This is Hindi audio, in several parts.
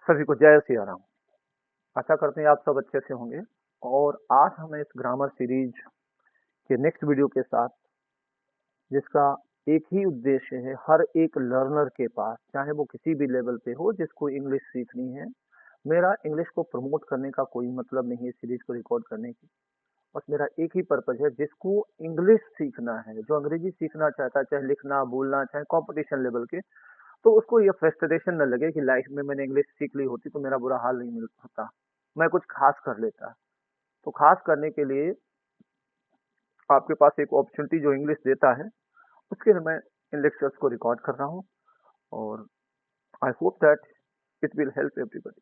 सभी को जय सिया राम। आशा करते हैं आप सब अच्छे से होंगे। और आज हम इस ग्रामर सीरीज के नेक्स्ट वीडियो के साथ, जिसका एक ही उद्देश्य है, हर एक लर्नर के पास, चाहे वो किसी भी लेवल पे हो, जिसको इंग्लिश सीखनी है। मेरा इंग्लिश को प्रमोट करने का कोई मतलब नहीं है, सीरीज को रिकॉर्ड करने की। बस मेरा एक ही पर्पज है, जिसको इंग्लिश सीखना है, जो अंग्रेजी सीखना चाहता है, चाहे लिखना बोलना, चाहे कंपटीशन लेवल के, तो उसको ये फ्रस्ट्रेशन न लगे कि लाइफ में मैंने इंग्लिश सीख ली होती तो मेरा बुरा हाल नहीं मिल होता, मैं कुछ खास कर लेता। तो खास करने के लिए आपके पास एक अपॉर्चुनिटी जो इंग्लिश देता है, उसके लिए मैं इन लेक्चर्स को रिकॉर्ड कर रहा हूँ। और I hope that it will help everybody.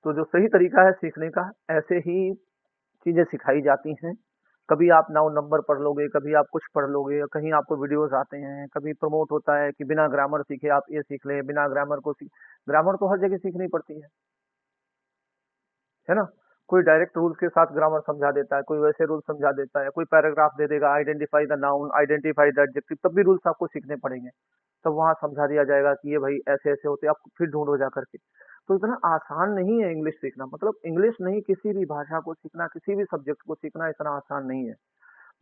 तो जो सही तरीका है सीखने का, ऐसे ही चीजें सिखाई जाती हैं। कभी आप नाउन नंबर पढ़ लोगे, कभी आप कुछ पढ़ लोगे, या कहीं आपको वीडियोस आते हैं, कभी प्रमोट होता है कि बिना ग्रामर सीखे आप ये सीख लें, बिना ग्रामर को सीख। ग्रामर तो हर जगह सीखनी पड़ती है ना। कोई डायरेक्ट रूल्स के साथ ग्रामर समझा देता है, कोई वैसे रूल समझा देता है, कोई पैराग्राफ दे देगा, identify the noun, identify the adjective, तब भी रूल्स आपको सीखने पड़ेंगे। तब वहां समझा दिया जाएगा कि ये भाई ऐसे ऐसे होते हैं, आप फिर ढूंढो जा करके। तो इतना आसान नहीं है इंग्लिश सीखना, मतलब इंग्लिश नहीं, किसी भी भाषा को सीखना, किसी भी सब्जेक्ट को सीखना इतना आसान नहीं है।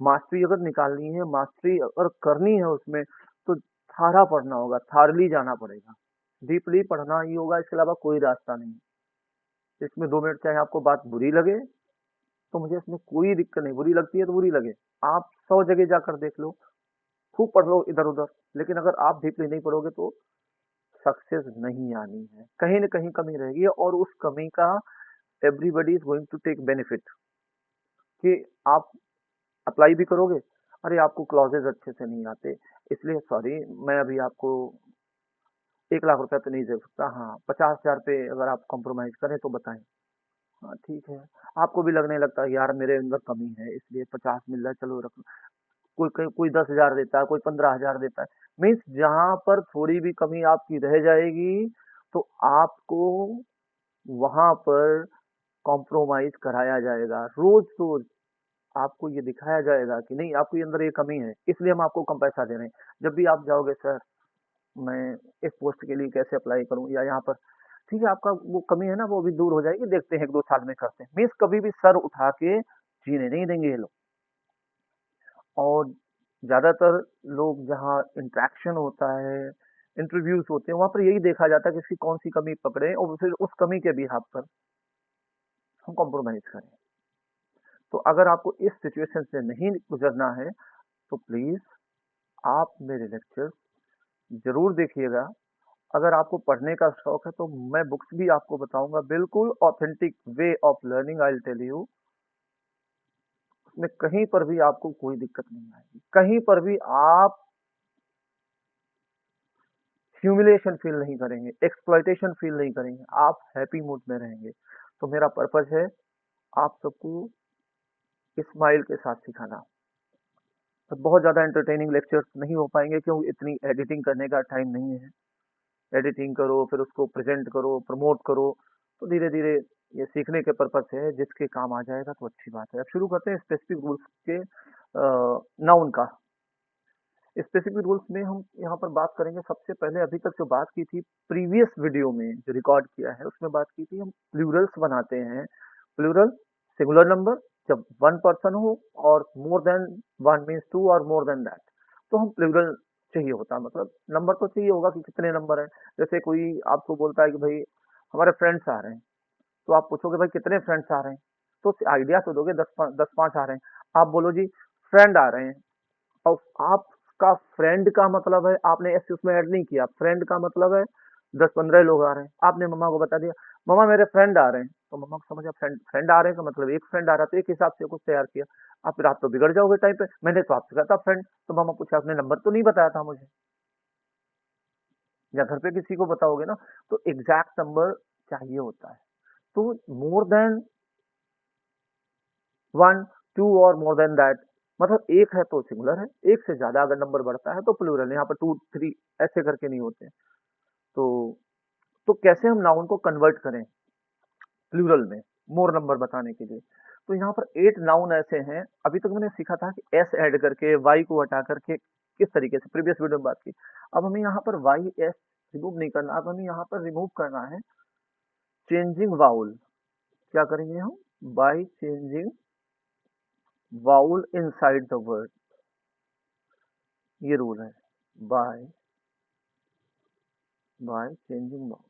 मास्टरी अगर निकालनी है, मास्टरी अगर करनी है उसमें, तो थारा पढ़ना होगा, थारली जाना पड़ेगा, डीपली पढ़ना ही होगा, इसके अलावा कोई रास्ता नहीं। इसमें 2 मिनट चाहे आपको बात बुरी लगे, तो मुझे इसमें कोई दिक्कत नहीं, बुरी लगती है तो बुरी लगे, आप 100 जगह जाकर देख लो, खूब पढ़ लो इधर उधर, लेकिन अगर आप डीपली नहीं पढ़ोगे तो सक्सेस नहीं आनी है, कहीं ना कहीं कमी रहेगी, और उस कमी का everybody is going to take benefit. कि आप अप्लाई भी करोगे, अरे आपको क्लॉजेज अच्छे से नहीं आते, इसलिए सॉरी, मैं अभी आपको 1 लाख रुपया तो नहीं दे सकता, हाँ 50,000 पे अगर आप कॉम्प्रोमाइज करें तो बताएं। हाँ ठीक है, आपको भी लगने लगता है यार मेरे अंदर कमी है, इसलिए 50 मिल रहा है, चलो रख लो। कोई कोई कोई 10,000 देता है, कोई 15,000 देता है। मीन्स जहां पर थोड़ी भी कमी आपकी रह जाएगी, तो आपको वहां पर कॉम्प्रोमाइज कराया जाएगा, रोज रोज आपको ये दिखाया जाएगा कि नहीं, आपके अंदर ये कमी है, इसलिए हम आपको कम पैसा दे रहे हैं। जब भी आप जाओगे, सर मैं इस पोस्ट के लिए कैसे अप्लाई करूं, या यहाँ पर, ठीक है आपका वो कमी है ना, वो भी दूर हो जाएगी, देखते हैं 1-2 साल में करते हैं। मीन्स कभी भी सर उठा के जीने नहीं देंगे ये लोग। और ज्यादातर लोग जहाँ इंटरेक्शन होता है, इंटरव्यूज होते हैं, वहां पर यही देखा जाता है कि इसकी कौन सी कमी पकड़े, और फिर उस कमी के बिहाफ पर हम कॉम्प्रोमाइज करें। तो अगर आपको इस सिचुएशन से नहीं गुजरना है, तो प्लीज आप मेरे लेक्चर्स जरूर देखिएगा। अगर आपको पढ़ने का शौक है तो मैं बुक्स भी आपको बताऊंगा, बिल्कुल authentic way of learning, I will tell you. उसमें कहीं पर भी आपको कोई दिक्कत नहीं आएगी, कहीं पर भी आप ह्यूमिलेशन फील नहीं करेंगे, एक्सप्लॉइटेशन फील नहीं करेंगे, आप हैप्पी मूड में रहेंगे। तो मेरा पर्पज है आप सबको स्माइल के साथ सिखाना। तो बहुत ज़्यादा एंटरटेनिंग लेक्चर्स नहीं हो पाएंगे, क्योंकि इतनी एडिटिंग करने का टाइम नहीं है। एडिटिंग करो, फिर उसको प्रेजेंट करो, प्रमोट करो, तो धीरे धीरे ये सीखने के पर्पज से है, जिसके काम आ जाएगा तो अच्छी बात है। अब शुरू करते हैं स्पेसिफिक रूल्स के नाउन का। स्पेसिफिक रूल्स में हम यहाँ पर बात करेंगे। सबसे पहले अभी तक जो बात की थी प्रीवियस वीडियो में, जो रिकॉर्ड किया है उसमें बात की थी, हम प्लूरल्स बनाते हैं। प्लूरल सिंगुलर नंबर जब 1 पर्सन हो, और मोर देन 1 मीन्स 2 और मोर देन दैट, तो हम प्लूरल चाहिए होता है। मतलब नंबर तो चाहिए होगा कि कितने नंबर है। जैसे कोई आपको बोलता है कि भाई हमारे फ्रेंड्स आ रहे हैं, तो आप पूछोगे भाई कितने फ्रेंड्स आ रहे हैं, तो आइडिया तो दोगे 10 5 आ रहे हैं। आप बोलो जी फ्रेंड आ रहे हैं, और आपका फ्रेंड का मतलब है, आपने ऐसे उसमें ऐड नहीं किया, फ्रेंड का मतलब है 10 15 लोग आ रहे हैं। आपने मम्मा को बता दिया मम्मा मेरे फ्रेंड आ रहे हैं, तो मम्मा को समझ, फ्रेंड फ्रेंड आ रहे हैं का मतलब एक फ्रेंड आ रहा, तो एक हिसाब से कुछ तैयार किया। आप फिर आप तो बिगड़ जाओगे टाइम पे, मैंने तो आपसे कहा था फ्रेंड, तो मम्मा पूछा आपने नंबर तो नहीं बताया था मुझे। या घर पे किसी को बताओगे ना, तो एग्जैक्ट नंबर चाहिए होता है। तो मोर देन 1 2 और मोर देन दैट, मतलब एक है तो सिंगुलर है, एक से ज्यादा अगर नंबर बढ़ता है तो प्लूरल। यहाँ पर 2 3 ऐसे करके नहीं होते। तो तो कैसे हम नाउन को कन्वर्ट करें प्लूरल में, मोर नंबर बताने के लिए। तो यहाँ पर 8 नाउन ऐसे हैं। अभी तक मैंने सीखा था कि एस ऐड करके, वाई को हटा करके, किस तरीके से प्रीवियस वीडियो में बात की। अब हमें यहाँ पर वाई एस रिमूव नहीं करना, अब हमें यहाँ पर रिमूव करना है चेंजिंग वाउल। क्या करेंगे हम? By changing vowel inside the word, ये रूल है। बाय बाय चेंजिंग वाउल,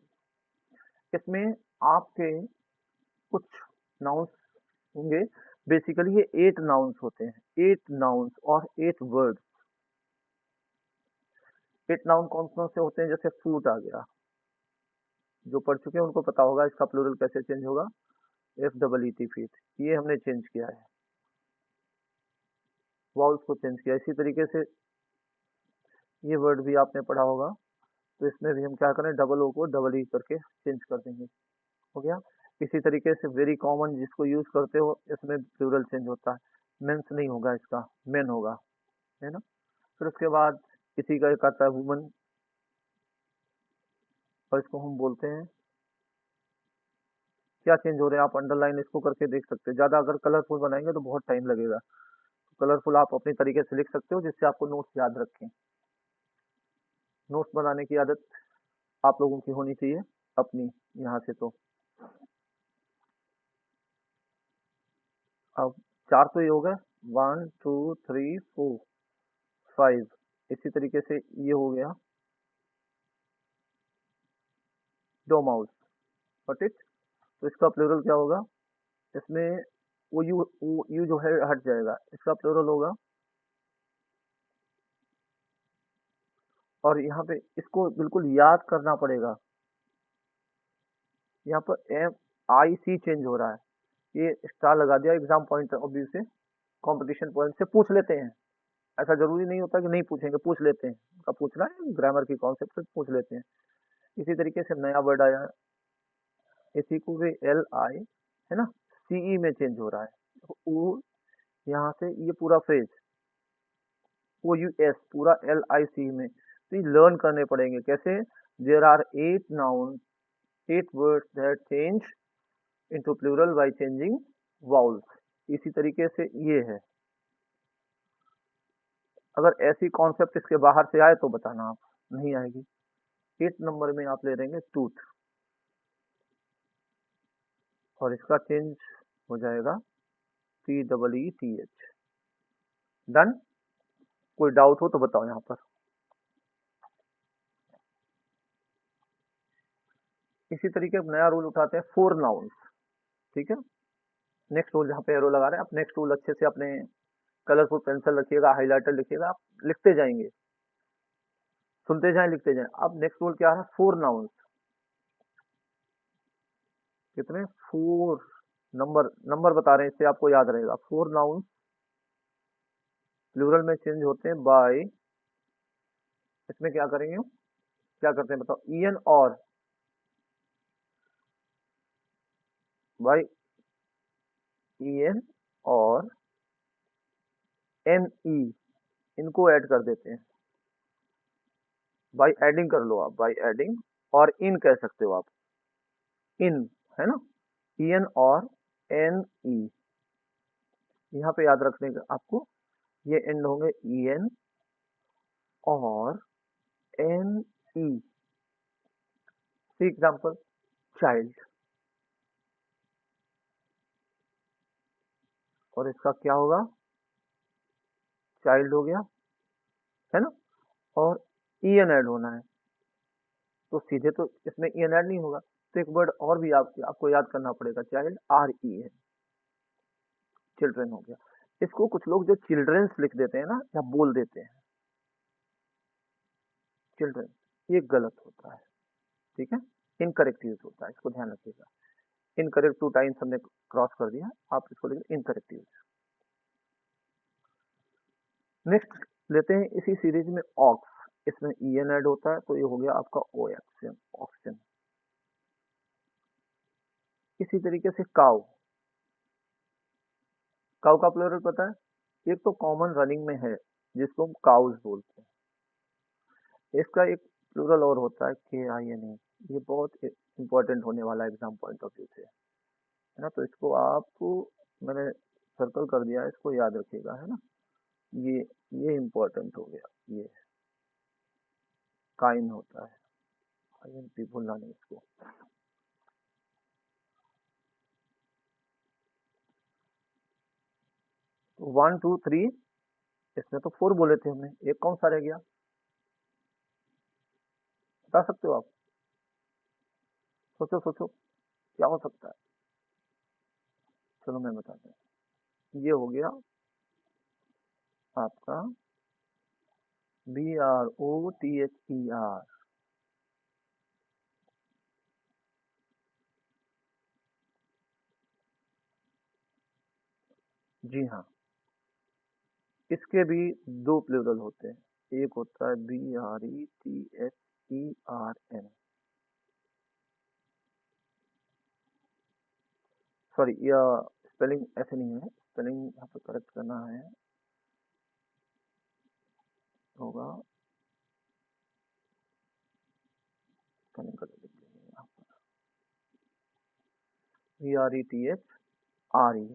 इसमें आपके कुछ नाउन्स होंगे। बेसिकली ये 8 नाउन्स होते हैं, 8 नाउन्स और 8 वर्ड्स। 8 नाउन कौन कौन से होते हैं? जैसे फ्रूट आ गया, जो पढ़ चुके हैं उनको पता होगा इसका प्लूरल कैसे चेंज होगा, F double E T feet, ये हमने चेंज किया है, वाउल्स को चेंज किया। इसी तरीके से ये वर्ड भी आपने पढ़ा होगा, तो इसमें भी हम क्या करें, डबल ओ को डबल ई करके चेंज कर देंगे, हो गया। इसी तरीके से वेरी कॉमन जिसको यूज करते हो, इसमें प्लूरल चेंज होता है, मेंस नहीं होगा इसका, मेन होगा, है ना। फिर उसके बाद किसी का एक आता है वुमन, और इसको हम बोलते हैं, क्या चेंज हो रहे हैं आप अंडरलाइन इसको करके देख सकते हैं। ज्यादा अगर कलरफुल बनाएंगे तो बहुत टाइम लगेगा, कलरफुल आप अपनी तरीके से लिख सकते हो जिससे आपको नोट्स याद रखें। नोट्स बनाने की आदत आप लोगों की होनी चाहिए अपनी, यहाँ से तो अब 4 तो ये हो गए, 1 2 3 4 5। इसी तरीके से ये हो गया डोमाउस, बट इट, तो इसका प्लूरल क्या होगा? इसमें वो यू जो है हट जाएगा, इसका प्लूरल होगा, और यहाँ पे इसको बिल्कुल याद करना पड़ेगा। यहाँ पर एम आई सी चेंज हो रहा है, ये स्टार लगा दिया एग्जाम पॉइंट ऑफ व्यू से, कंपटीशन पॉइंट से पूछ लेते हैं। ऐसा जरूरी नहीं होता कि नहीं पूछेंगे, पूछ लेते हैं, उनका पूछना है ग्रामर की कॉन्सेप्ट से पूछ लेते हैं। इसी तरीके से नया वर्ड आया, इसी को भी एल आई, है ना, सीई में चेंज हो रहा है, ओ, यहाँ से ये पूरा फ्रेज ओ यू एस पूरा एल आई सी में, तो ये लर्न करने पड़ेंगे कैसे। There are 8 noun, 8 words that change into plural by changing vowels. इसी तरीके से ये है, अगर ऐसी कॉन्सेप्ट इसके बाहर से आए तो बताना आप, नहीं आएगी। 8 नंबर में आप ले लेंगे टूथ, और इसका चेंज हो जाएगा T double E T H. Done. कोई डाउट हो तो बताओ यहाँ पर। इसी तरीके का नया रूल उठाते हैं, 4 नाउन्स, ठीक है। नेक्स्ट रूल, जहाँ पे एरो लगा रहे हैं आप, नेक्स्ट रूल अच्छे से अपने कलरफुल पेंसिल रखिएगा, हाइलाइटर लिखिएगा, आप लिखते जाएंगे, सुनते जाएं लिखते जाएं। अब नेक्स्ट रूल क्या है, 4 नाउन्स, कितने, 4 नंबर, नंबर बता रहे हैं, इससे आपको याद रहेगा। 4 नाउन्स प्लूरल में चेंज होते हैं बाय, इसमें क्या करेंगे हम, क्या करते हैं बताओ, ई एन और बाय ई एन और एन ई, इनको ऐड कर देते हैं, बाय एडिंग कर लो आप, बाय एडिंग, और इन कह सकते हो आप, इन, है ना, ई एन और एन ई, यहाँ पे याद रखने का आपको, ये एंड होंगे ई एन और एन ई। सी एग्जाम्पल, चाइल्ड, और इसका क्या होगा, चाइल्ड हो गया, है ना, और ई एन ऐड होना है, तो सीधे तो इसमें ई एन ऐड नहीं होगा, तो एक वर्ड और भी आपको याद करना पड़ेगा, child, R E N, children हो गया। इसको कुछ लोग जो चिल्ड्रंस लिख देते हैं ना, या बोल देते हैं चिल्ड्रन, ये गलत होता है, ठीक है, इनकरेक्ट यूज होता है, इसको ध्यान रखिएगा। इनकरेक्ट 2 टाइम्स हमने क्रॉस कर दिया, आप इसको लिखिए इनकरेक्ट यूज। नेक्स्ट लेते हैं इसी सीरीज में ऑक्स, इसमें ई एन ऐड होता है, तो ये हो गया आपका ओ एक्सन, ऑक्सन। इसी तरीके से काउ, काउ का प्लूरल पता है, एक तो कॉमन रनिंग में है जिसको हम काउज बोलते हैं, इसका एक प्लूरल और होता है के आई एन ए, ये बहुत इंपॉर्टेंट होने वाला है एग्जाम पॉइंट ऑफ व्यू से, है ना, तो इसको आपको मैंने सर्कल कर दिया है, इसको याद रखिएगा, है ना, ये इंपॉर्टेंट हो गया, ये काइन होता है, INP भूलना नहीं इसको। 1 2 3, इसमें तो 4 बोले थे हमने, एक कौन सा रह गया, बता सकते हो आप? सोचो सोचो, क्या हो सकता है? चलो मैं बताता हूँ। ये हो गया आपका BROTHER। जी हाँ, इसके भी दो प्लूरल होते हैं, एक होता है BRETHERN। सॉरी, यह स्पेलिंग ऐसे नहीं है, स्पेलिंग यहाँ पर करेक्ट करना है, होगा स्पेलिंग कर देंगे यहाँ पर, BRETHREN।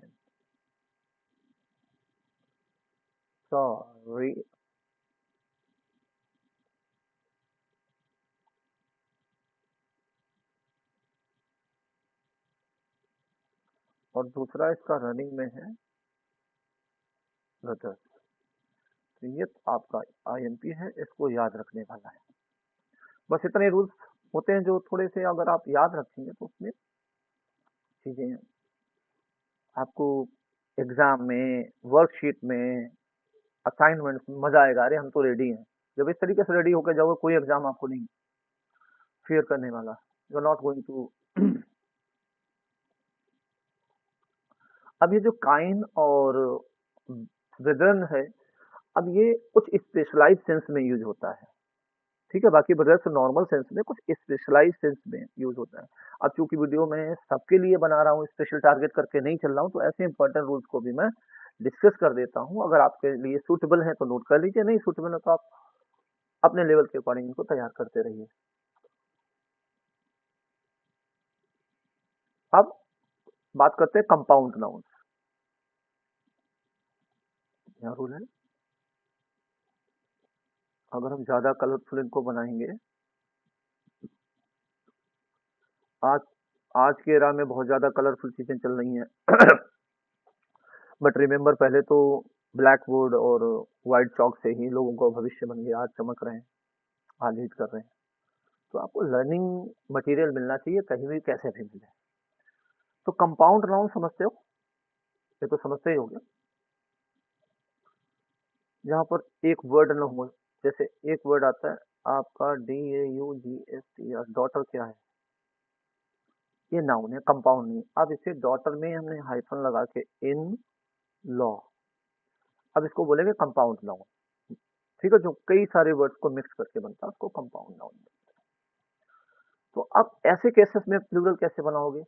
सॉरी, और दूसरा इसका रनिंग में है ब्रदर्स। तो ये आपका INP है, इसको याद रखने वाला है। बस इतने रूल्स होते हैं जो थोड़े से अगर आप याद रखेंगे तो उसमें चीजें आपको एग्जाम में, वर्कशीट में, असाइनमेंट में मजा आएगा। अरे हम तो रेडी हैं। जब इस तरीके से रेडी होकर जाओगे, कोई एग्जाम आपको नहीं फेयर करने वाला। You are not going to. अब ये जो काइन और ब्रेदरन है, अब ये कुछ स्पेशलाइज सेंस में यूज होता है, ठीक है। बाकी ब्रदर्स नॉर्मल सेंस में, कुछ स्पेशलाइज सेंस में यूज होता है। अब चूंकि वीडियो में सबके लिए बना रहा हूँ, स्पेशल टारगेट करके नहीं चल रहा हूँ, तो ऐसे इंपॉर्टेंट रूल्स को भी मैं डिस्कस कर देता हूँ। अगर आपके लिए सूटेबल है तो नोट कर लीजिए, नहीं सूटेबल है तो आप अपने लेवल के अकॉर्डिंग इनको तैयार करते रहिए। अब बात करते हैं कंपाउंड नाउन। यहाँ रूल है, अगर हम ज्यादा कलरफुल इनको बनाएंगे, आज आज के एरा में बहुत ज्यादा कलरफुल चीजें चल रही हैं। बट रिमेंबर, पहले तो ब्लैक बोर्ड और व्हाइट चौक से ही लोगों का भविष्य बन गया, आज चमक रहे हैं, आज लीड कर रहे हैं। तो आपको लर्निंग मटेरियल मिलना चाहिए, कहीं भी कैसे भी मिले। तो कंपाउंड नाउन समझते हो, ये तो समझते ही होंगे। जहाँ पर एक वर्ड न हो, जैसे एक वर्ड आता है आपका DAUGHTR, डॉटर क्या है, ये नाउन है, कंपाउंड नहीं। अब इसे डॉटर में हमने हाइफन लगा के इन लॉ, अब इसको बोलेंगे कंपाउंड नाउन, ठीक है। जो कई सारे वर्ड्स को मिक्स करके बनता है उसको कंपाउंड नाउन। तो अब ऐसे केसेस में प्लूरल कैसे बनाओगे?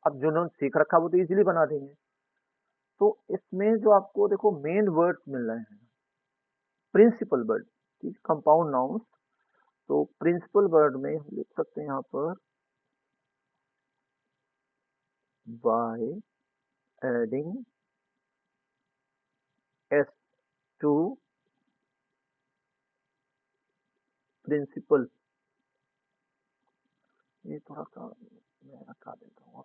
अब जो उन्होंने सीख रखा वो तो इजीली बना देंगे। तो इसमें जो आपको देखो मेन वर्ड्स मिल रहे हैं, प्रिंसिपल वर्ड, ठीक, कंपाउंड नाउन। तो प्रिंसिपल वर्ड में हम लिख सकते हैं यहाँ पर by adding S to principal. ये थोड़ा सा मैं हटा देता हूँ,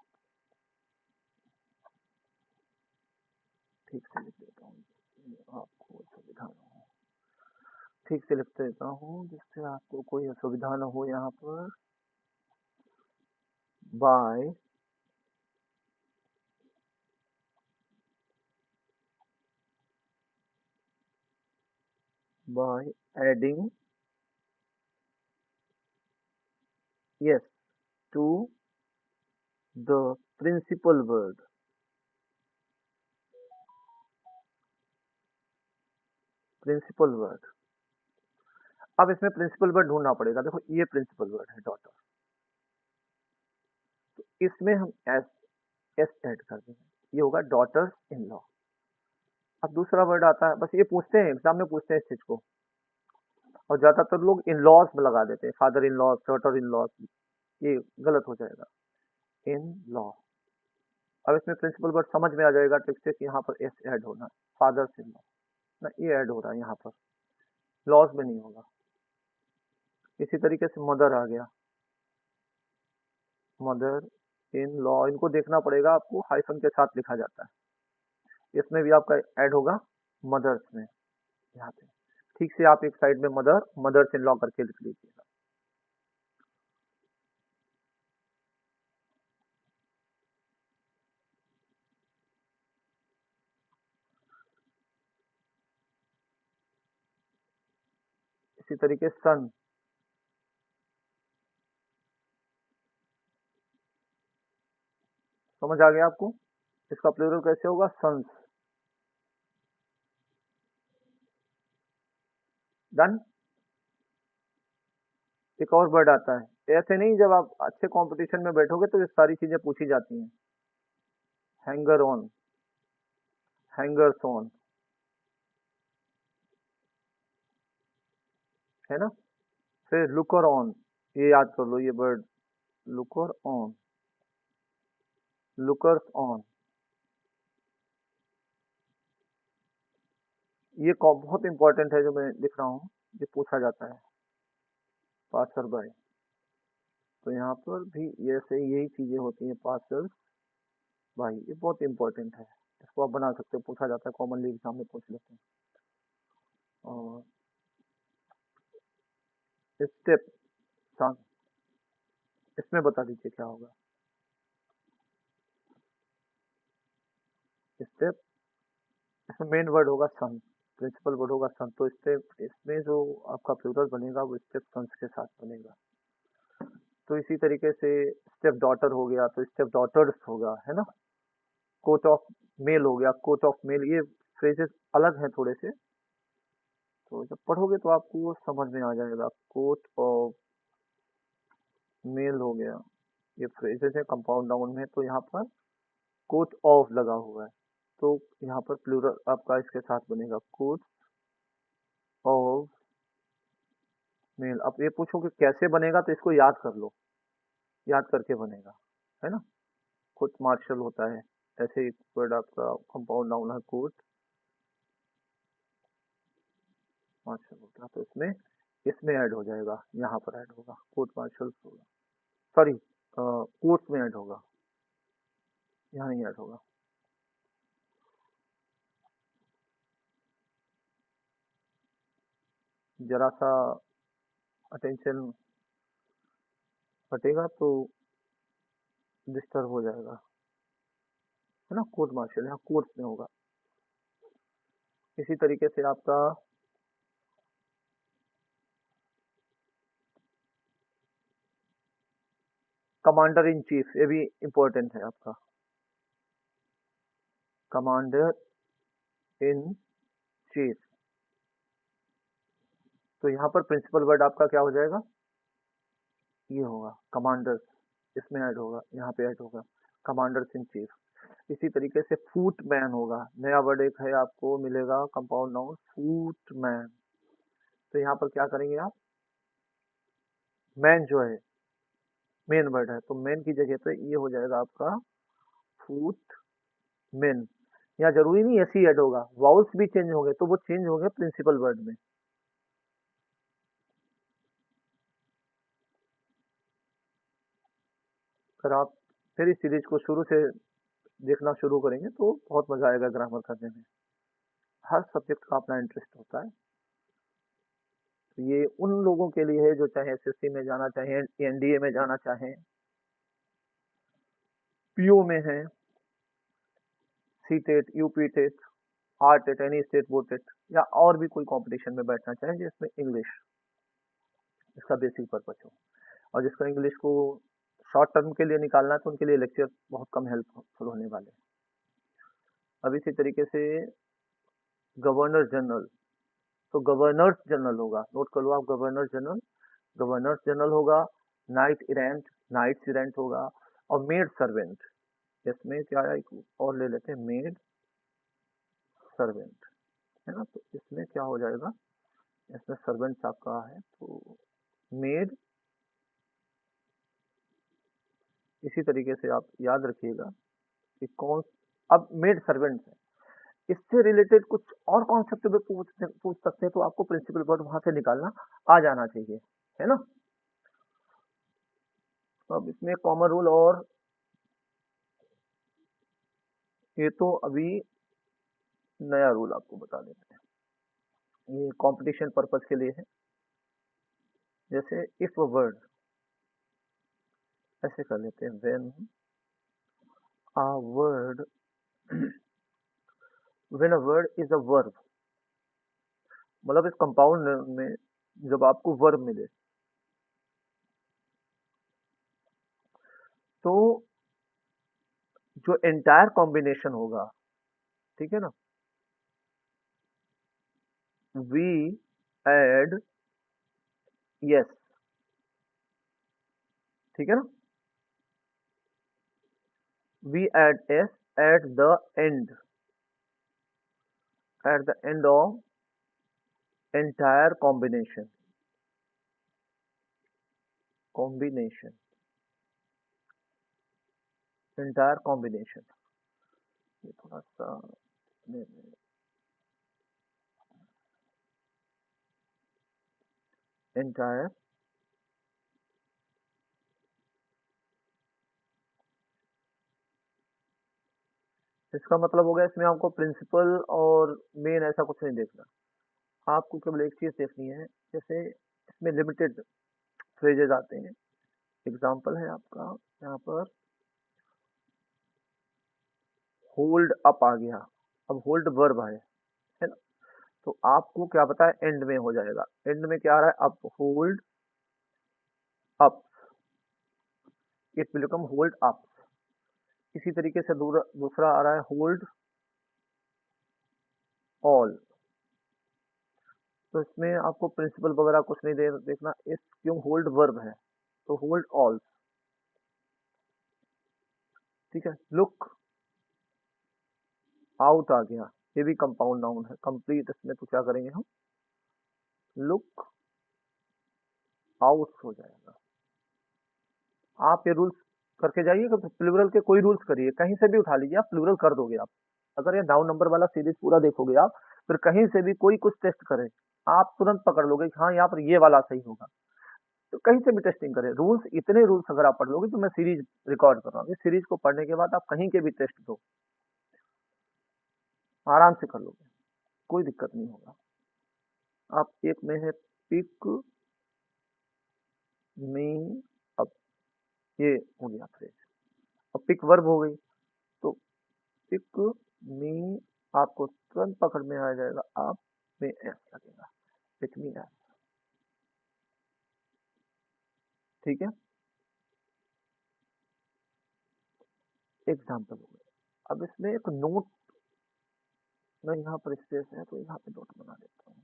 ठीक से लिख देता हूँ आपको सुविधा न हो, ठीक से लिख देता हूँ जिससे आपको कोई असुविधा न हो। यहाँ पर by by adding yes to the principal word। Principal word, अब इसमें प्रिंसिपल वर्ड ढूंढना पड़ेगा। देखो ये प्रिंसिपल वर्ड है डॉटर, तो इसमें हम एस एस ऐड कर देंगे, ये होगा डॉटर्स इन लॉ। अब दूसरा वर्ड आता है, बस ये पूछते हैं एग्जाम में, पूछते हैं इस चीज को, और ज्यादातर लोग इन लॉज में लगा देते हैं, father in laws, daughter in laws, ये गलत हो जाएगा, इन लॉ। अब इसमें प्रिंसिपल वर्ड समझ में आ जाएगा ट्रिक से कि यहाँ पर एस ऐड होना है, फादर्स इन लॉ ना, ये ऐड हो रहा है यहाँ पर, लॉज में नहीं होगा। इसी तरीके से मदर आ गया, मदर इन लॉ, इनको देखना पड़ेगा आपको, हाइफन के साथ लिखा जाता है। इसमें भी आपका ऐड होगा मदर्स में, यहाँ पे ठीक से आप एक साइड में मदर्स इन लॉ करके लिख लीजिएगा। इसी तरीके सन, समझ आ गया आपको? इसका प्लूरल कैसे होगा? सन्स। डन। एक और वर्ड आता है, ऐसे नहीं, जब आप अच्छे कंपटीशन में बैठोगे तो ये सारी चीजें पूछी जाती हैं। हैंगर ऑन, हैंगर्स ऑन, है ना? फिर लुकर ऑन, ये याद कर लो ये word, looker on, lookers on, ये बहुत इंपॉर्टेंट है जो मैं लिख रहा हूँ, ये पूछा जाता है। पासर बाय, तो यहाँ पर भी ऐसे यही चीजें होती हैं, पासर बाय, ये बहुत इंपॉर्टेंट है, इसको आप बना सकते हो, पूछा जाता है, कॉमनली एग्जाम में पूछ लेते हैं। और स्टेप सन, इसमें बता दीजिए क्या होगा? स्टेप, इसमें मेन वर्ड होगा सन, प्रिंसिपल वर्ड होगा सन, तो स्टेप, इसमें जो आपका प्लूरल बनेगा वो स्टेप सन्स के साथ बनेगा। तो इसी तरीके से स्टेप डॉटर हो गया तो स्टेप डॉटर्स होगा, है ना? कोट ऑफ मेल हो गया, कोट ऑफ मेल, ये फ्रेजेस अलग हैं थोड़े से, तो जब पढ़ोगे तो आपको वो समझ में आ जाएगा। कोट ऑफ मेल हो गया, ये फ्रेजेस है कंपाउंड नाउन में, तो यहाँ पर कोट ऑफ लगा हुआ है, तो यहाँ पर प्लूरल आपका इसके साथ बनेगा, कोट ऑफ मेल। अब ये पूछो कि कैसे बनेगा, तो इसको याद कर लो, याद करके बनेगा, है ना? कोट मार्शल होता है, ऐसे एक वर्ड आपका कंपाउंड नाउन है, कोट मार्शल होता है, तो इसमें इसमें ऐड हो जाएगा, यहाँ पर ऐड होगा, कोर्ट मार्शल होगा, सॉरी कोर्ट्स में ऐड होगा, यहाँ नहीं ऐड होगा। जरा सा अटेंशन हटेगा तो डिस्टर्ब हो जाएगा, है ना? कोर्ट मार्शल यहाँ कोर्ट्स में होगा। इसी तरीके से आपका कमांडर इन चीफ, ये भी इंपॉर्टेंट है आपका, कमांडर इन चीफ, तो यहाँ पर प्रिंसिपल वर्ड आपका क्या हो जाएगा? ये होगा कमांडर्स, इसमें ऐड होगा, यहाँ पे ऐड होगा कमांडर्स इन चीफ। इसी तरीके से फूट मैन होगा, नया वर्ड एक है आपको मिलेगा, कंपाउंड नाउन फूट मैन, तो यहाँ पर क्या करेंगे आप? मैन जो है मेन वर्ड है, तो मेन की जगह पे ये हो जाएगा आपका फूट मैन। यहाँ जरूरी नहीं ऐसे ही ऐड होगा, वाउल्स भी चेंज होंगे, तो वो चेंज होंगे प्रिंसिपल वर्ड में। अगर आप फिर इस सीरीज को शुरू से देखना शुरू करेंगे तो बहुत मजा आएगा ग्रामर करने में, हर सब्जेक्ट का अपना इंटरेस्ट होता है। तो ये उन लोगों के लिए है जो चाहे एसएससी में जाना चाहें, एनडीए में जाना चाहें, पीओ में है, C TET, UP TET, R TET, any state board TET, या और भी कोई कंपटीशन में बैठना चाहें जिसमें इंग्लिश इसका बेसिक पर्पज हो, और जिसका इंग्लिश को शॉर्ट टर्म के लिए निकालना है तो उनके लिए लेक्चर बहुत कम हेल्पफुल होने वाले हैं। अब इसी तरीके से गवर्नर जनरल, तो गवर्नर्स जनरल होगा, नोट कर लो आप, गवर्नर जनरल, गवर्नर्स जनरल होगा, नाइट इरेंट, नाइट्स इरेंट होगा, और मेड सर्वेंट, इसमें क्या है, एक और ले लेते हैं, मेड सर्वेंट, है ना? तो इसमें क्या हो जाएगा, इसमें सर्वेंट्स आपका है, तो मेड, इसी तरीके से आप याद रखिएगा कि कौन, अब मेड सर्वेंट्स है, इससे रिलेटेड कुछ और कॉन्सेप्ट भी पूछ सकते हैं, तो आपको प्रिंसिपल वर्ड वहां से निकालना आ जाना चाहिए, है ना? अब इसमें कॉमन रूल, और ये तो अभी नया रूल आपको बता देते हैं, ये कंपटीशन पर्पस के लिए है। जैसे इफ अ वर्ड, ऐसे कर लेते हैं, when a word when a word is a verb, मतलब इस कंपाउंड में जब आपको वर्ब मिले तो जो एंटायर कॉम्बिनेशन होगा, ठीक है ना, वी एड यस, ठीक है ना, we add S at the end, at the end of entire combination entire combination, ये थोड़ा सा एंटायर इसका मतलब हो गया, इसमें आपको प्रिंसिपल और मेन ऐसा कुछ नहीं देखना, आपको केवल एक चीज देखनी है। जैसे इसमें लिमिटेड फ्रेजेज आते हैं, एग्जांपल है आपका यहाँ पर होल्ड अप आ गया, अब होल्ड वर्ब है ना, तो आपको क्या पता है एंड में हो जाएगा, एंड में क्या आ रहा है, up, hold up, it will become hold up. इसी तरीके से दूसरा आ रहा है होल्ड ऑल, तो इसमें आपको प्रिंसिपल वगैरह कुछ नहीं देखना, इस क्यों होल्ड वर्ब है तो होल्ड ऑल, ठीक है। लुक आउट आ गया, ये भी कंपाउंड नाउन है कंप्लीट, इसमें तो क्या करेंगे हम, लुक आउट हो जाएगा। आप ये रूल्स करके जाइएगा, तो प्लूरल के कोई रूल्स करिए, कहीं से भी उठा लीजिए, आप प्लूरल कर दोगे आप। अगर ये नाउन नंबर वाला सीरीज पूरा देखोगे आप, फिर कहीं से भी कोई कुछ टेस्ट करे, आप तुरंत पकड़ लोगे कि हाँ यहाँ पर ये वाला सही होगा। तो कहीं से भी टेस्टिंग करें, रूल्स, इतने रूल्स अगर आप पढ़ लोगे, तो मैं सीरीज रिकॉर्ड कर रहा हूँ, इस सीरीज को पढ़ने के बाद आप कहीं के भी टेस्ट दो, आराम से कर लोगे, कोई दिक्कत नहीं होगा। आप एक में है पिक मी अप, ये हो गया फ्रेज, अब पिक वर्ब हो गई, तो पिक मी, आपको तुरंत पकड़ में आ जाएगा, आप में एस लगेगा, पिक मी एस, ठीक है। एग्जाम्पल हो गया। अब इसमें एक नोट, मैं यहाँ पर स्पेस है तो यहाँ पे नोट बना देता हूँ।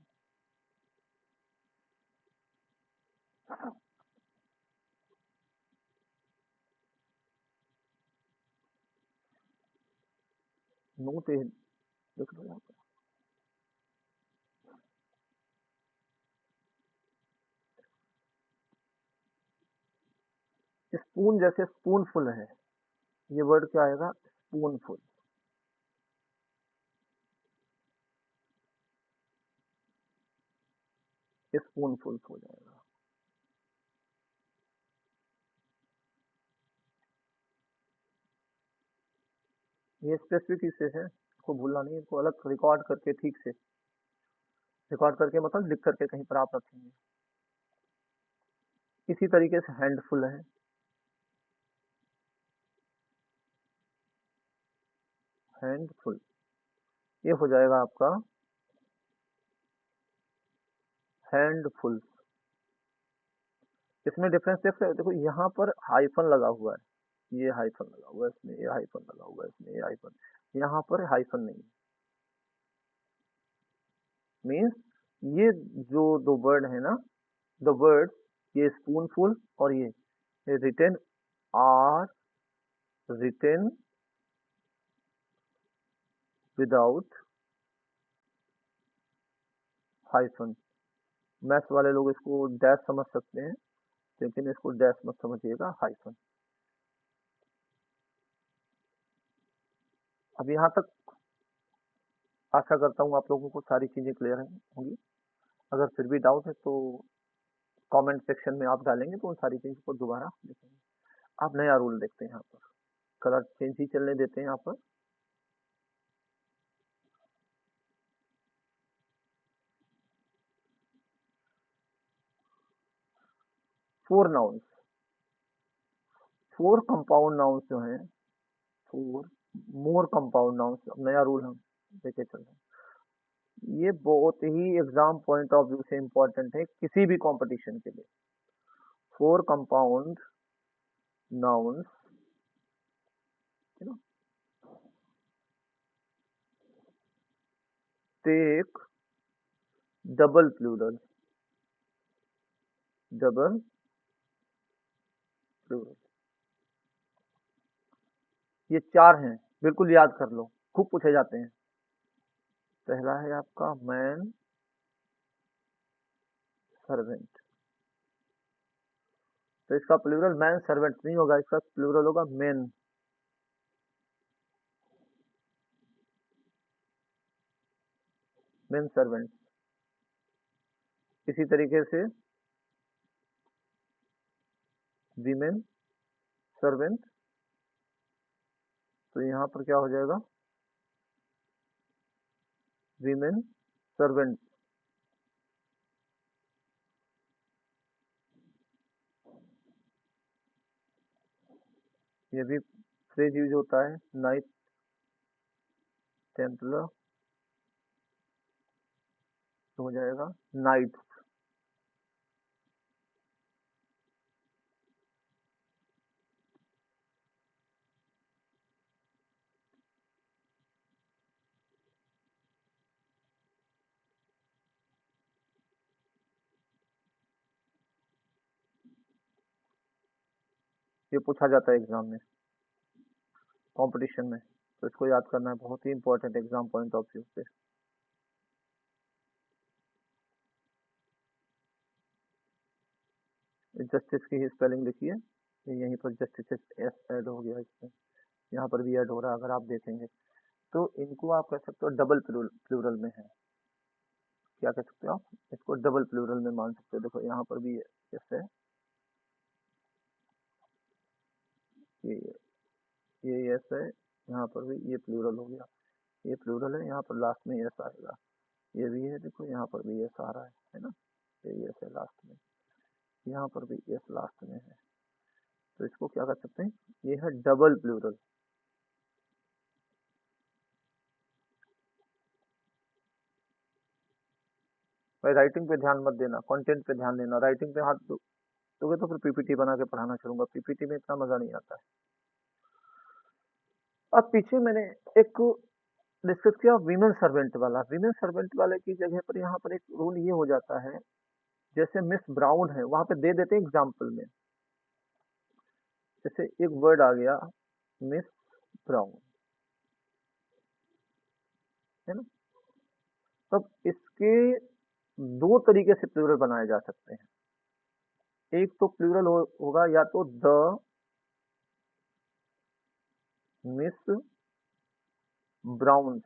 नोट देख लो यहाँ पर, स्पून जैसे स्पूनफुल है, ये वर्ड क्या आएगा, स्पूनफुल, स्पूनफुल हो जाएगा। ये स्पेसिफिक इससे है, इसको भूलना नहीं, इसको अलग रिकॉर्ड करके, ठीक से रिकॉर्ड करके, मतलब लिख करके कहीं पर आप रखेंगे। इसी तरीके से हैंडफुल है, हैंडफुल, ये हो जाएगा आपका हैंडफुल। इसमें डिफरेंस देख सकते हो, देखो यहाँ पर हाइफन लगा हुआ है, ये हाइफन लगा हुआ है इसमें, ये हाइफन लगा हुआ है इसमें, ये हाइफन, यहाँ पर हाइफन नहीं है, मीन्स ये जो दो वर्ड है ना, द वर्ड, ये स्पूनफुल और ये written are written without hyphen. Maths वाले लोग इसको डैश समझ सकते हैं, लेकिन इसको डैश मत समझिएगा, हाइफन। अब यहाँ तक आशा करता हूँ आप लोगों को सारी चीजें क्लियर होंगी। अगर फिर भी डाउट है तो कमेंट सेक्शन में आप डालेंगे, तो उन सारी चीजों को दोबारा देखेंगे। आप नया रूल देखते हैं यहाँ पर, कलर चेंज ही चलने देते हैं यहाँ पर। Four nouns, four compound nouns जो हैं, फोर मोर कंपाउंड नाउन्स, नया रूल हम देखे चल रहे हैं। ये बहुत ही एग्जाम पॉइंट ऑफ व्यू से इंपॉर्टेंट है किसी भी कंपटीशन के लिए। Four compound nouns, you know, take double plural, double plural. ये चार हैं, बिल्कुल याद कर लो, खूब पूछे जाते हैं। पहला है आपका मैन सर्वेंट, तो इसका प्लूरल मैन सर्वेंट नहीं होगा, इसका प्लूरल होगा मेन। Main servant. इसी तरीके से वीमेन सर्वेंट, तो यहाँ पर क्या हो जाएगा, वीमेन सर्वेंट। ये भी फ्रेज यूज होता है, नाइट टेम्पलर, तो हो जाएगा नाइट। ये पूछा जाता है एग्जाम में, कंपटीशन में, तो इसको याद करना है, बहुत ही important exam point of view से। जस्टिस की ही स्पेलिंग लिखिए, यहीं पर जस्टिस एस ऐड हो गया इसमें, यहाँ पर भी ऐड हो रहा है अगर आप देखेंगे, तो इनको आप कह सकते हो डबल प्लूरल में है। क्या कह सकते हो आप, इसको डबल प्लूरल में मान सकते हो। देखो यहाँ पर भी एस है, ये एस है, यहाँ पर भी ये प्लूरल हो गया, ये प्लूरल है, यहाँ पर लास्ट में एस आएगा। ये भी है, देखो यहाँ पर भी एस आ रहा है ना, ये एस है लास्ट में, यहाँ पर भी एस लास्ट में है, तो इसको क्या कर सकते हैं, ये है डबल प्लूरल। भाई राइटिंग पे ध्यान मत देना, कंटेंट पे ध्यान देना, राइटिंग पे हाथ दोगे तो फिर पीपीटी बना के पढ़ाना चलूंगा, पीपीटी में इतना मजा नहीं आता है। अब पीछे मैंने एक डिस्कस किया वीमेन सर्वेंट वाला, वीमेन सर्वेंट वाले की जगह पर यहाँ पर एक रूल ये हो जाता है, जैसे मिस ब्राउन है वहां पे दे देते हैं एग्जाम्पल में, जैसे एक वर्ड आ गया मिस ब्राउन, है ना, तब इसके दो तरीके से प्लूरल बनाए जा सकते हैं। एक तो प्लूरल होगा या तो द मिस ब्राउन,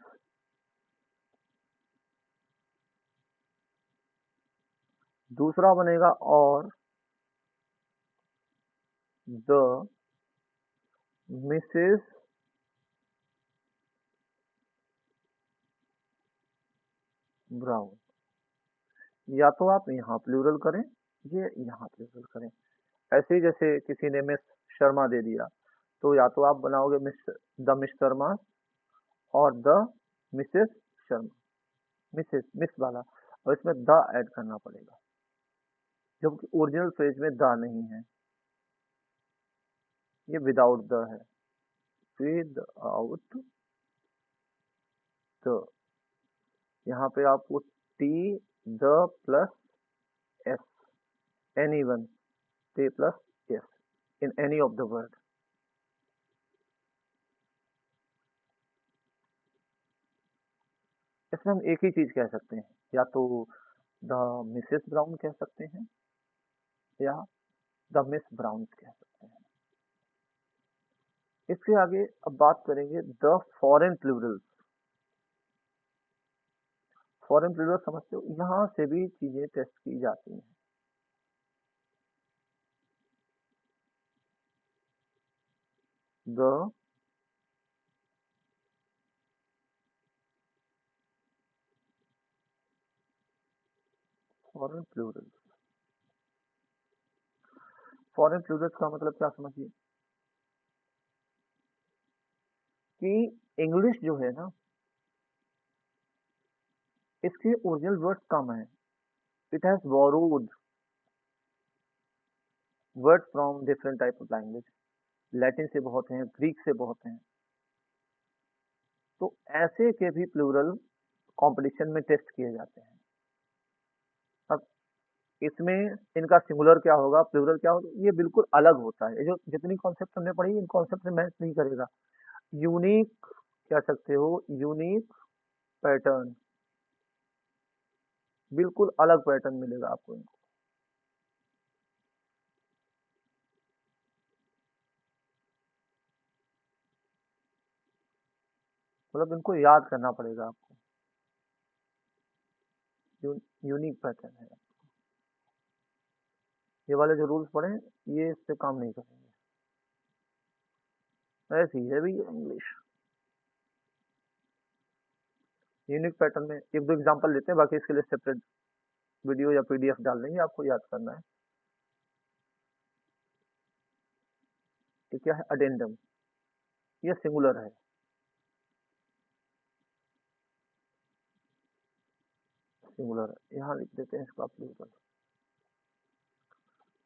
दूसरा बनेगा और द मिसेस ब्राउन। या तो आप यहाँ प्लूरल करें, ये यहाँ प्लूरल करें। ऐसे ही जैसे किसी ने मिस शर्मा दे दिया, तो या तो आप बनाओगे मिस द मिस शर्मा और the Mrs Sharma, Mrs miss वाला, और इसमें द ऐड करना पड़ेगा, जबकि ओरिजिनल फ्रेज में द नहीं है, ये विदाउट द है, विदाउट द। यहाँ पे आपको T the plus S, any one, T plus S in any of the word. इसमें हम एक ही चीज कह सकते हैं, या तो द मिसेस ब्राउन कह सकते हैं या द मिस ब्राउन कह सकते हैं। इसके आगे अब बात करेंगे the foreign plurals. Foreign plural समझते हो, यहाँ से भी चीजें टेस्ट की जाती हैं। The foreign plural. Foreign plurals का मतलब क्या समझिए कि इंग्लिश जो है ना, इसके ओरिजिनल वर्ड्स कम है। It has borrowed words from different type of language. Latin से बहुत हैं, ग्रीक से बहुत हैं। तो ऐसे के भी प्लूरल कंपटीशन में टेस्ट किए जाते हैं। अब इसमें इनका सिंगुलर क्या होगा, प्लूरल क्या होगा, ये बिल्कुल अलग होता है। ये जो जितनी कॉन्सेप्ट हमने पढ़ी, इन कॉन्सेप्ट से मैच नहीं करेगा। यूनिक कह सकते हो, यूनिक पैटर्न, बिल्कुल अलग पैटर्न मिलेगा आपको इनको। मतलब इनको याद करना पड़ेगा आपको। यूनिक पैटर्न है। ये वाले जो रूल्स पढ़े, ये इस पे काम नहीं करेंगे। ऐसी है भी इंग्लिश। यूनिक पैटर्न में एक दो एग्जांपल लेते हैं, बाकी इसके लिए सेपरेट वीडियो या पीडीएफ डाल देंगे, आपको याद करना है। ये क्या है, अडेंडम। ये सिंगुलर है। सिंगुलर है, यहाँ लिख देते हैं इसका प्लूरल।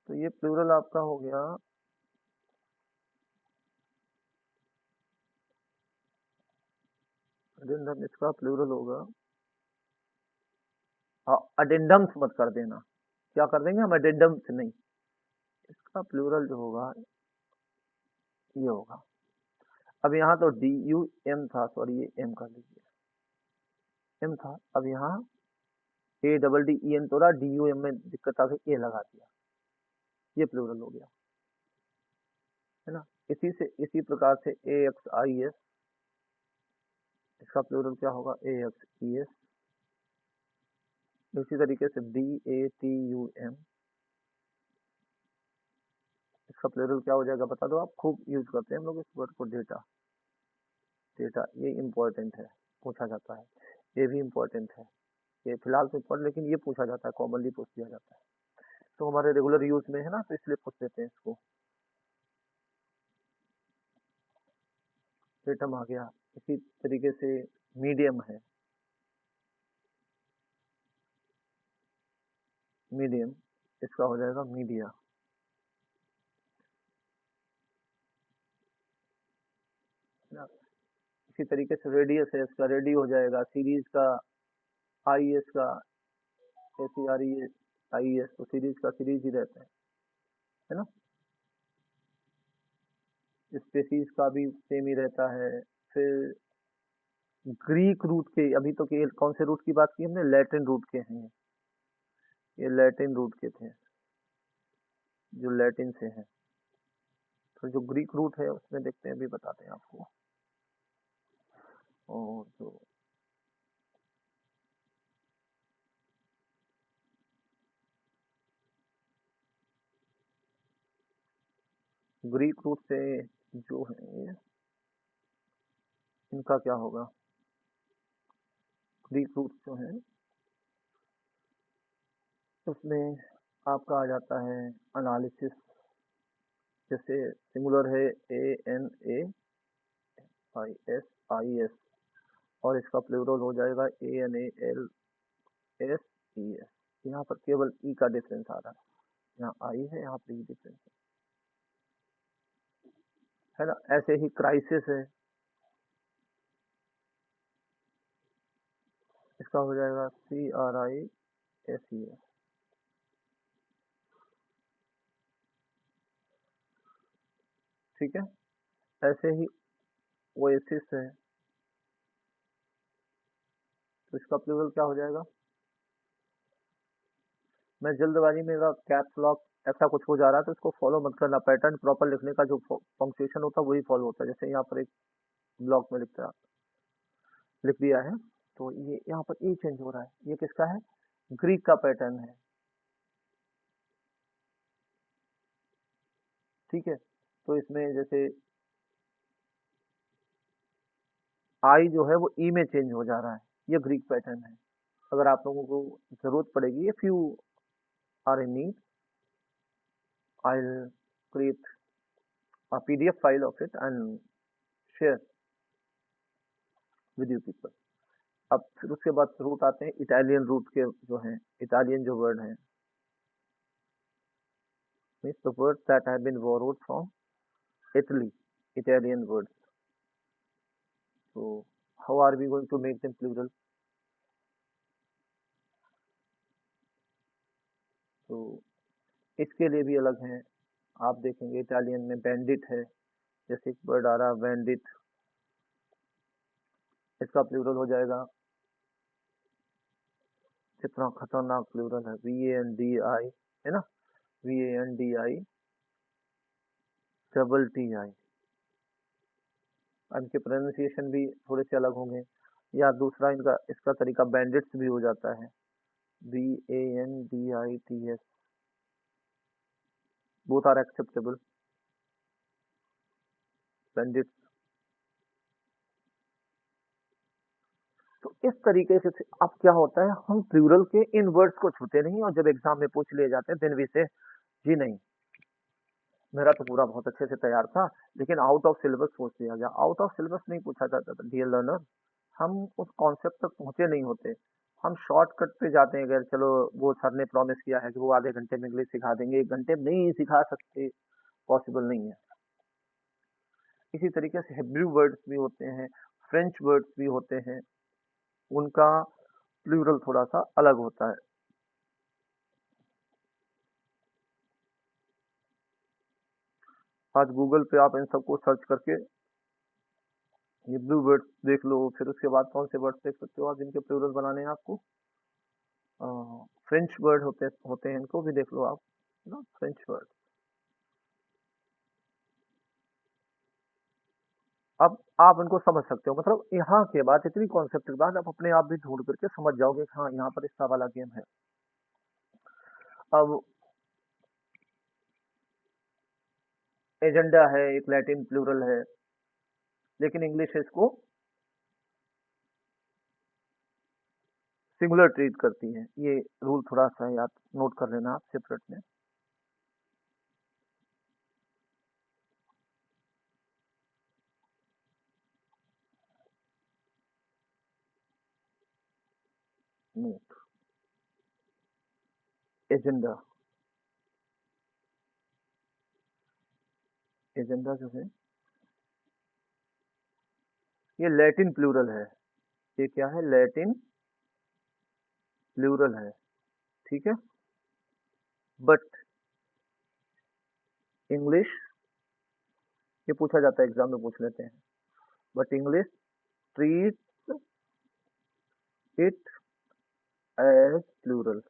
तो ये प्लूरल आपका हो गया अडेंडम। इसका प्लूरल होगा, हाँ अडेंडम्स मत कर देना। क्या कर देंगे हम, अडेंडम्स नहीं। इसका प्लूरल जो होगा ये होगा। अब यहाँ तो डी यू एम था, सॉरी ये एम कर लीजिए, एम था। अब यहाँ A double D E N तो रहा, डी यू एम में दिक्कत आ गई, ए लगा दिया। ये प्लूरल हो गया, है ना। इसी प्रकार से ए एक्स आई एस, इसका प्लूरल क्या होगा, ए एक्स ई एस। इसी तरीके से D A T U M, इसका प्लूरल क्या हो जाएगा बता दो आप। खूब यूज करते हैं हम लोग इस वर्ड को, डेटा। डेटा ये इंपॉर्टेंट है, पूछा जाता है। ये भी इंपॉर्टेंट है, ये फिलहाल तो पढ़, लेकिन ये पूछा जाता है, कॉमनली पूछ दिया जाता है। तो हमारे रेगुलर यूज में है ना, तो इसलिए पूछ लेते हैं इसको। डेटम आ गया। इसी तरीके से मीडियम है, मीडियम, इसका हो जाएगा मीडिया, है ना। इसी तरीके से रेडियस है, इसका रेडी हो जाएगा। सीरीज का आई एस का, A C R E S I S, तो सीरीज का सीरीज ही रहता है ना। स्पेसीज का भी सेम ही रहता है। फिर ग्रीक रूट के, अभी तो कौन से रूट की बात की हमने, लैटिन रूट के हैं। ये लैटिन रूट के थे, जो लैटिन से हैं। तो जो ग्रीक रूट है उसमें देखते हैं, अभी बताते हैं आपको। और जो ग्रीक रूट से जो है ये, इनका क्या होगा। ग्रीक रूट जो है उसमें आपका आ जाता है एनालिसिस। जैसे सिंगुलर है ए एन ए आई एस, और इसका प्लूरल हो जाएगा A N A L S E S. यहाँ पर केवल ई का डिफरेंस आ रहा है, यहाँ आई है, यहाँ पर ई डिफरेंस है ना। ऐसे ही क्राइसिस है, इसका हो जाएगा C R I S E S. ठीक है। ऐसे ही ओएसिस है, तो इसका प्लूरल क्या हो जाएगा। मैं जल्दबाजी में, मेरा कैप्स लॉक ऐसा कुछ हो जा रहा है, तो इसको फॉलो मत करना। पैटर्न प्रॉपर लिखने का जो पंक्चुएशन होता है वही फॉलो होता है। जैसे यहाँ पर एक ब्लॉक में लिख दिया है, तो ये यहाँ पर ई चेंज हो रहा है, ये किसका है, ग्रीक का पैटर्न है। ठीक है। तो इसमें जैसे आई जो है वो ई में चेंज हो जा रहा है, ये ग्रीक पैटर्न है। अगर आप लोगों को जरूरत पड़ेगी, if you are in need, I will create a PDF file of it and share with you people। अब फिर उसके बाद रूट आते हैं इटालियन रूट के, जो हैं इटालियन जो वर्ड हैं, means the words that have been borrowed from Italy, Italian words। So how are we going to make them plural? तो इसके लिए भी अलग हैं, आप देखेंगे इटालियन में बैंडिट है, जैसे एक वर्ड आ रहा है बैंडिट, इसका प्लूरल हो जाएगा, कितना खतरनाक प्लूरल है, VANDI, है ना, VANDI TTI। इनके प्रोनाउंसिएशन भी थोड़े से अलग होंगे, या दूसरा इनका इसका तरीका बैंडिट्स भी हो जाता है, BANDITS, both are acceptable, bandits. तो इस तरीके से अब क्या होता है, हम प्लूरल के इन वर्ड्स को छूते नहीं, और जब एग्जाम में पूछ लिए जाते हैं देन वी से जी नहीं, मेरा तो पूरा बहुत अच्छे से तैयार था, लेकिन आउट ऑफ सिलेबस पूछ लिया गया। आउट ऑफ सिलेबस नहीं पूछा जाता था डियर लर्नर, हम उस कॉन्सेप्ट तक पहुंचे नहीं होते, हम शॉर्टकट पे जाते हैं। अगर चलो वो सर ने प्रॉमिस किया है कि वो आधे घंटे में इंग्लिश सिखा देंगे, 1 घंटे में नहीं सिखा सकते, पॉसिबल नहीं है। इसी तरीके से हिब्रू वर्ड्स भी होते हैं, फ्रेंच वर्ड्स भी होते हैं, उनका प्लूरल थोड़ा सा अलग होता है। आज गूगल पे आप इन सबको सर्च करके हिब्रू वर्ड्स देख लो, फिर उसके बाद कौन से वर्ड्स देख सकते हो आप जिनके प्लूरल बनाने हैं आपको, फ्रेंच वर्ड होते होते हैं, इनको भी देख लो आप ना, फ्रेंच वर्ड। अब आप इनको समझ सकते हो, मतलब यहाँ के बाद इतनी कॉन्सेप्ट के बाद आप अपने आप भी ढूंढ करके समझ जाओगे कि हाँ यहाँ पर इसका वाला गेम है। अब एजेंडा है, एक लैटिन प्लूरल है, लेकिन इंग्लिश इसको सिंगुलर ट्रीट करती है, ये रूल थोड़ा सा याद नोट कर लेना आप सेपरेट में। नोट एजेंडा, एजेंडा जो है ये लैटिन प्लूरल है, ये क्या है, लैटिन प्लूरल है, ठीक है। बट इंग्लिश, ये पूछा जाता है एग्जाम में, पूछ लेते हैं, but English treat it as plural.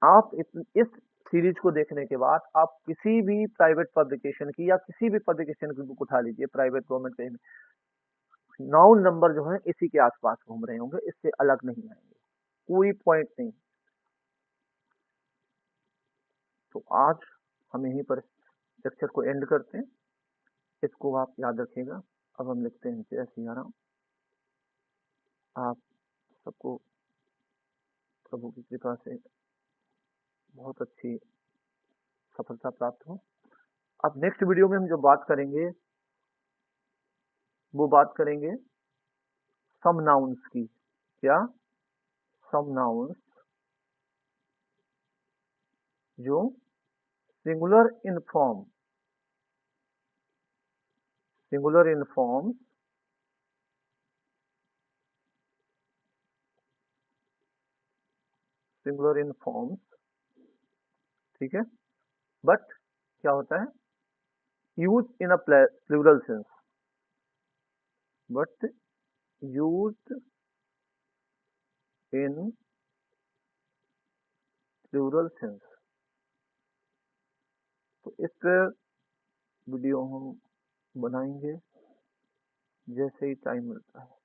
आप इस सीरीज को देखने के बाद आप किसी भी प्राइवेट पब्लिकेशन की या किसी भी पब्लिकेशन की बुक उठा लीजिए, प्राइवेट गवर्नमेंट कहीं, नाउन नंबर जो है इसी के आसपास घूम रहे होंगे, इससे अलग नहीं आएंगे, कोई पॉइंट नहीं। तो आज हम यहीं पर लेक्चर को एंड करते हैं, इसको आप याद रखिएगा। अब हम लिखते हैं जय सिया राम, आप सबको प्रभु की कृपा से बहुत अच्छी सफलता प्राप्त हो। अब नेक्स्ट वीडियो में हम जो बात करेंगे वो बात करेंगे सम नाउन्स की। क्या? सम नाउन्स जो singular in form, singular in form, singular in form, ठीक है, बट क्या होता है, use in a plural sense, but use in plural sense. तो इस पर वीडियो हम बनाएंगे जैसे ही टाइम मिलता है।